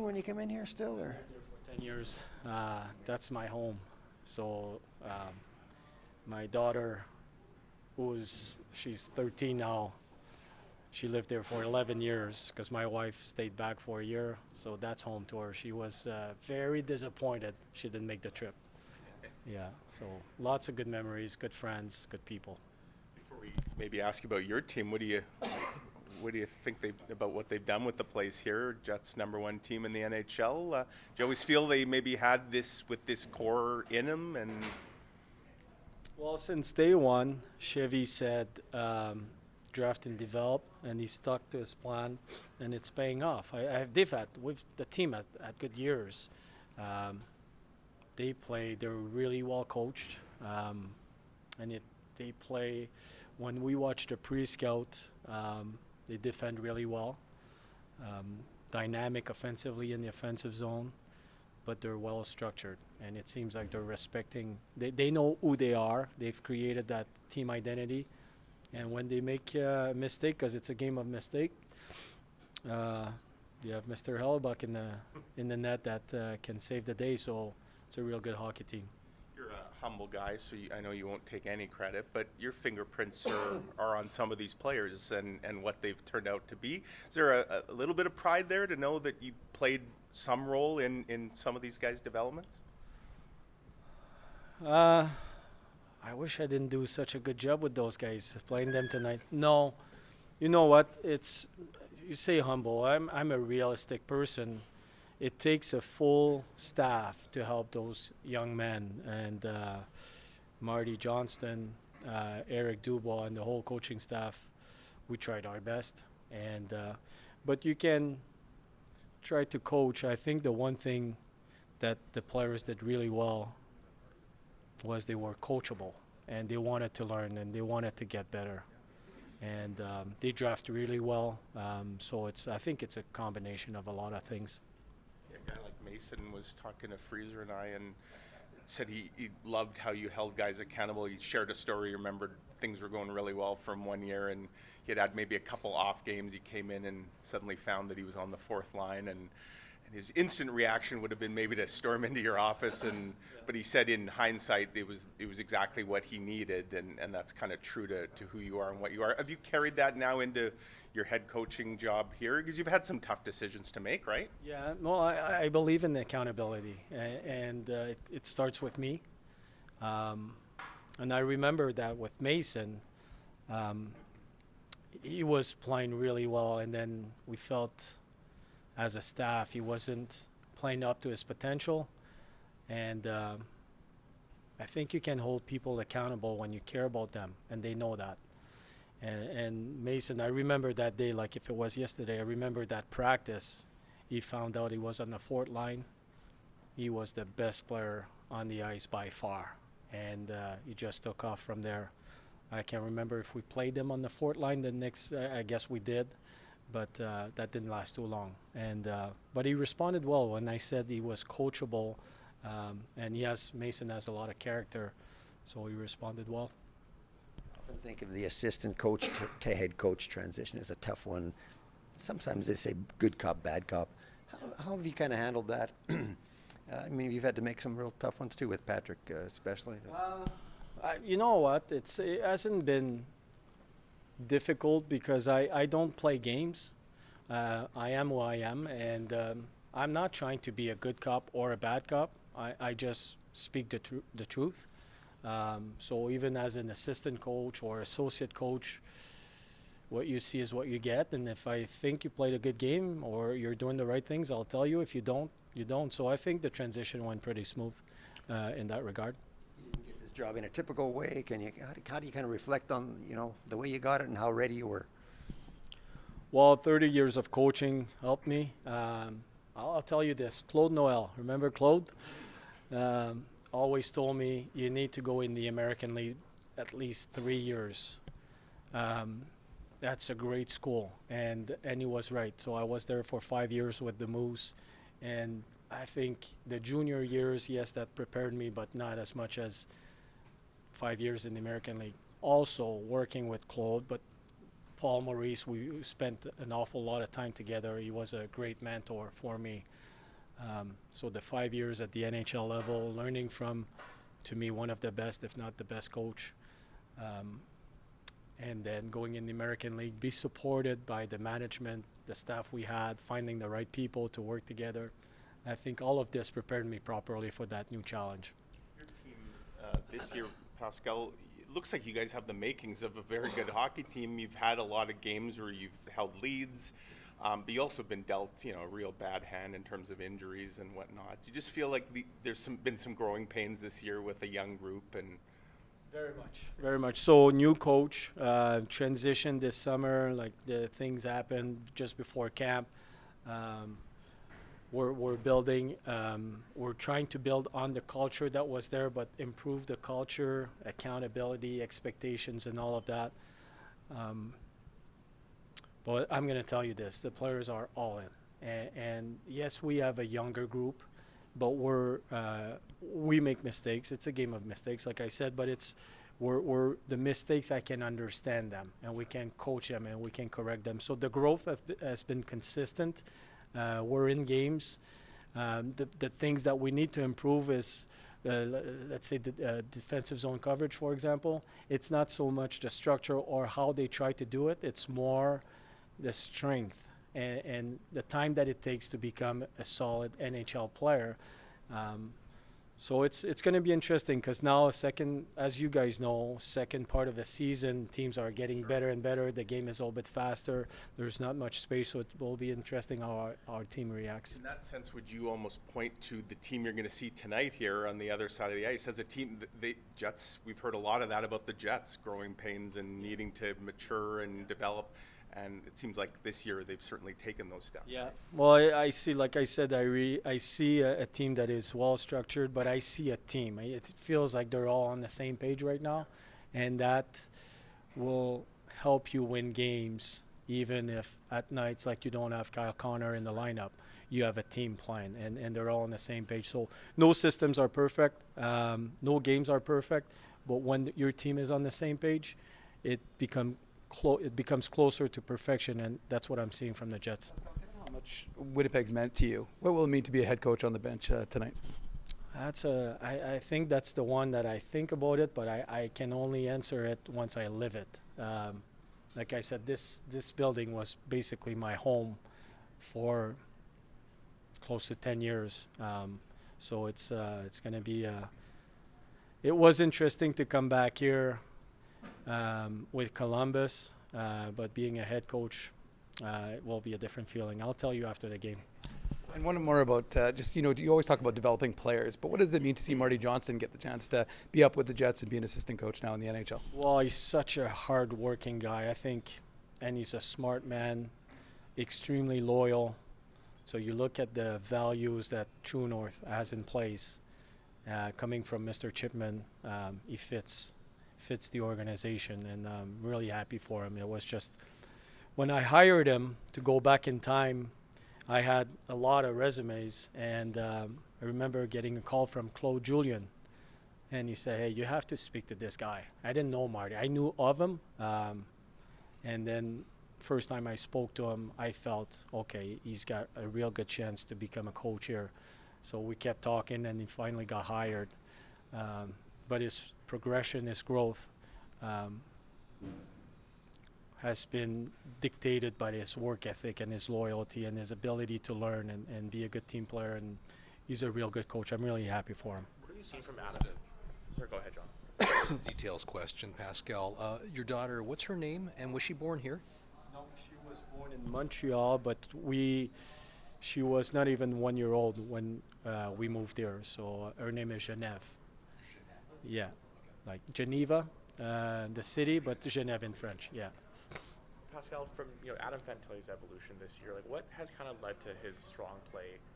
When you come in here still, or? Lived there for 10 years. That's my home. So my daughter, she's 13 now, she lived there for 11 years because my wife stayed back for a year. So that's home to her. She was very disappointed she didn't make the trip. Yeah, so lots of good memories, good friends, good people. Before we maybe ask you about your team, what do you think about what they've done with the place here? Jets #1 team in the NHL. Do you always feel they maybe had this with this core in them? And Well, since day one, Chevy said draft and develop, and he stuck to his plan, and it's paying off. They've had with the team at good years. Um, they're really well coached, and they play. When we watch the pre-scout, they defend really well, dynamic offensively in the offensive zone, but they're well structured, and it seems like they're respecting. They know who they are. They've created that team identity, and when they make a mistake, because it's a game of mistake, uh, you have Mr. Hellebuck in the net that can save the day. So it's a real good hockey team. you're a humble guy, so I know you won't take any credit, but your fingerprints are on some of these players and what they've turned out to be. Is there a little bit of pride there to know that you played some role in some of these guys' development? Uh, I wish I didn't do such a good job with those guys playing them tonight. No, you know what? It's you say humble. I'm a realistic person. It takes a full staff to help those young men, and Marty Johnston, Eric Dubois, and the whole coaching staff. We tried our best, and but you can try to coach. I think the one thing that the players did really well was they were coachable, and they wanted to learn, and they wanted to get better, and they draft really well. So I think it's a combination of a lot of things. Yeah, a guy like Mason was talking to Freezer and I and said he loved how you held guys accountable. He shared a story, remembered things were going really well from one year, and he had maybe a couple off games. He came in and suddenly found that he was on the fourth line, and his instant reaction would have been maybe to storm into your office. But he said in hindsight it was exactly what he needed, and that's kind of true to who you are and what you are. Have you carried that now into your head coaching job here? Because you've had some tough decisions to make, right? Yeah, well, I believe in the accountability, and it starts with me. Um, and I remember that with Mason, um, he was playing really well, and then we felt as a staff he wasn't playing up to his potential. And I think you can hold people accountable when you care about them, and they know that. And Mason, I remember that day like if it was yesterday. I remember that practice. He found out he was on the fourth line. He was the best player on the ice by far, and he just took off from there. I can't remember if we played him on the fourth line the next. I guess we did, but that didn't last too long. And but he responded well when I said he was coachable, and Mason has a lot of character, so he responded well. I often think of the assistant coach to head coach transition as a tough one. Sometimes they say good cop, bad cop. How have you kind of handled that? I mean, you've had to make some real tough ones too with Patrick, especially. You know what? It hasn't been difficult because I don't play games. I am who I am, and I'm not trying to be a good cop or a bad cop. I just speak the truth. So even as an assistant coach or associate coach, what you see is what you get. And if I think you played a good game or you're doing the right things, I'll tell you. If you don't, you don't. So I think the transition went pretty smooth in that regard. You didn't get this job in a typical way. How do you kind of reflect on the way you got it and how ready you were? Well, 30 years of coaching helped me. I'll tell you this. Claude Noel, remember Claude? Always told me you need to go in the American League at least 3 years. That's a great school, and he was right. So I was there for 5 years with the Moose, and I think the junior years, yes, that prepared me, but not as much as 5 years in the American League. Also working with Claude, but Paul Maurice, we spent an awful lot of time together. He was a great mentor for me. So the 5 years at the NHL level, learning from, to me, one of the best, if not the best coach. And then going in the American League, be supported by the management, the staff we had, finding the right people to work together. I think all of this prepared me properly for that new challenge. Your team this year, Pascal, it looks like you guys have the makings of a very good hockey team. You've had a lot of games where you've held leads, but you also been dealt, a real bad hand in terms of injuries and whatnot. Do you just feel like there's been some growing pains this year with a young group and? Very much. Very much. So new coach, transition this summer, like the things happened just before camp. We're building, we're trying to build on the culture that was there, but improve the culture, accountability, expectations, and all of that. But I'm going to tell you this, the players are all in. And yes, we have a younger group, but we make mistakes. It's a game of mistakes, like I said, but we're the mistakes, I can understand them, and we can coach them, and we can correct them. So the growth has been consistent. We're in games. The things that we need to improve is, let's say, the defensive zone coverage, for example. It's not so much the structure or how they try to do it. It's more the strength and the time that it takes to become a solid NHL player. So it's going to be interesting because now, as you guys know, second part of the season, teams are getting better and better. The game is a little bit faster. There's not much space, so it will be interesting how our team reacts. In that sense, would you almost point to the team you're going to see tonight here on the other side of the ice as a team? The Jets, we've heard a lot of that about the Jets, growing pains and needing to mature and develop. And it seems like this year they've certainly taken those steps. Yeah. Well, I see, like I said, I see a team that is well structured, but I see a team. It feels like they're all on the same page right now, and that will help you win games, even if at nights like you don't have Kyle Connor in the lineup. You have a team plan, and they're all on the same page. So no systems are perfect, no games are perfect, but when your team is on the same page, it becomes closer to perfection, and that's what I'm seeing from the Jets. How much Winnipeg's meant to you? What will it mean to be a head coach on the bench tonight? I think that's the one that I think about it, but I can only answer it once I live it. Like I said, this building was basically my home for close to 10 years. So it's going to be. It was interesting to come back here with Columbus, but being a head coach, it will be a different feeling. I'll tell you after the game. And one more about you always talk about developing players, but what does it mean to see Marty Johnson get the chance to be up with the Jets and be an assistant coach now in the NHL? Well, he's such a hard-working guy, I think, and he's a smart man, extremely loyal. So you look at the values that True North has in place, coming from Mr. Chipman, he fits the organization, and I'm really happy for him. It was just when I hired him to go back in time, I had a lot of resumes, and I remember getting a call from Claude Julien, and he said, "Hey, you have to speak to this guy." I didn't know Marty. I knew of him, and then first time I spoke to him, I felt, okay, he's got a real good chance to become a coach here. So we kept talking, and he finally got hired. But his progression, his growth has been dictated by his work ethic and his loyalty and his ability to learn and be a good team player. And he's a real good coach. I'm really happy for him. What have you seen from Adam? Sorry, go ahead, John. Details question, Pascal. Your daughter, what's her name, and was she born here? No, she was born in Montreal, but she was not even 1 year old when we moved here. So her name is Genève. Yeah, like Geneva, the city, but Genève in French. Yeah. Pascal, from Adam Fantilli's evolution this year, like what has kind of led to his strong play